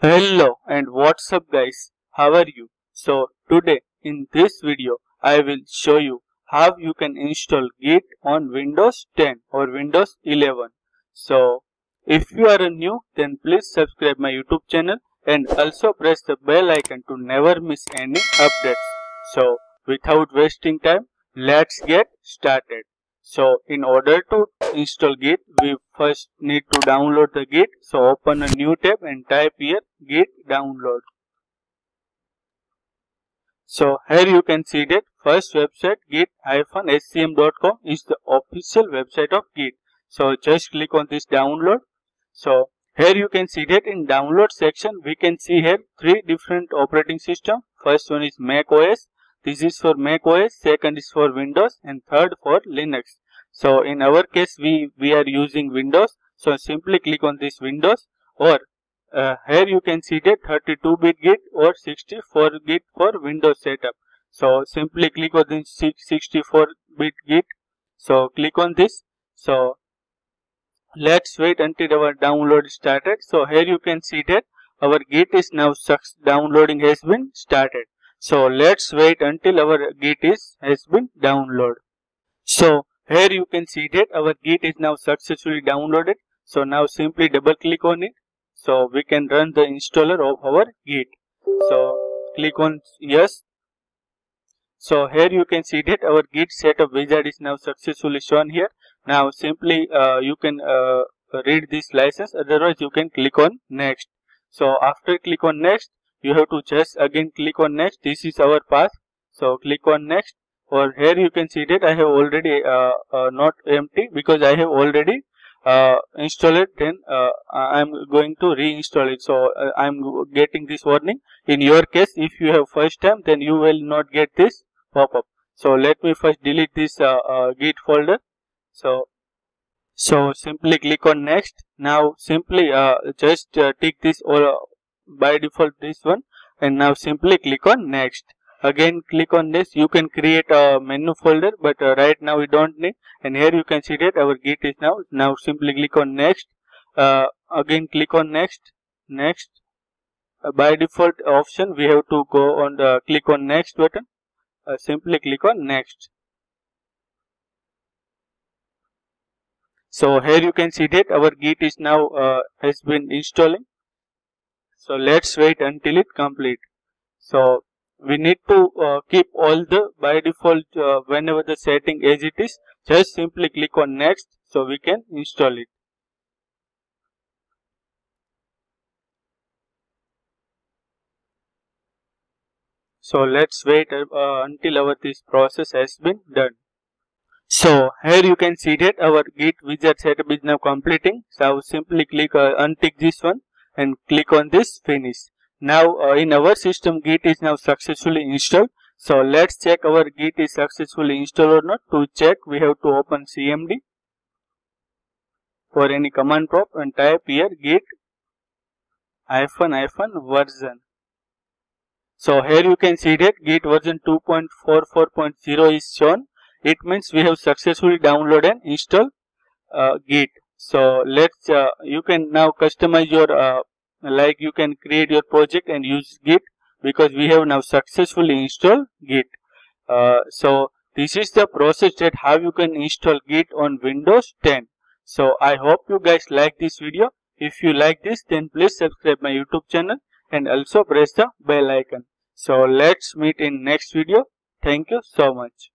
Hello and what's up guys, how are you? So today in this video I will show you how you can install Git on Windows 10 or Windows 11. So if you are new then please subscribe my YouTube channel and also press the bell icon to never miss any updates. So without wasting time, let's get started. So in order to install Git, we first need to download the Git. So open a new tab and type here Git download. So here you can see that first website git-scm.com is the official website of Git. So just click on this download. So here you can see that in download section we can see here three different operating system. First one is Mac OS. This is for Mac OS, second is for Windows and third for Linux. So in our case we are using Windows. So simply click on this Windows, or here you can see that 32-bit Git or 64-bit for Windows setup. So simply click on this 64-bit Git. So click on this. So let's wait until our download started. So here you can see that our Git is now downloading has been started. So let's wait until our Git has been downloaded. So here you can see that our Git is now successfully downloaded. So now simply double click on it. So we can run the installer of our Git. So click on yes. So here you can see that our Git setup wizard is now successfully shown here. Now simply you can read this license, otherwise you can click on next. So after click on next, you have to just again click on next. This is our path. So click on next. Or here you can see that I have already not empty because I have already installed it. Then I am going to reinstall it. So I am getting this warning. In your case, if you have first time, then you will not get this pop-up. So let me first delete this Git folder. So simply click on next. Now simply just tick this or by default this one, and now simply click on next. Again click on this. You can create a menu folder, but right now we don't need. And here you can see that our Git is now simply click on next. Again click on next. By default option we have to go on the click on next button. Simply click on next. So here you can see that our Git is now has been installing. So let's wait until it complete. So we need to keep all the by default whenever the setting as it is. Just simply click on next so we can install it. So let's wait until this process has been done. So here you can see that our Git wizard setup is now completing. So simply click untick this one and click on this finish. Now in our system Git is now successfully installed. So let's check our Git is successfully installed or not. To check we have to open cmd for any command prompt and type here git -version. So here you can see that Git version 2.44.0 is shown. It means we have successfully downloaded and installed Git. So let's you can now customize your like you can create your project and use Git, because we have now successfully installed Git. So this is the process that how you can install Git on Windows 10. So I hope you guys like this video. If you like this, then please subscribe my YouTube channel and also press the bell icon. So let's meet in next video. Thank you so much.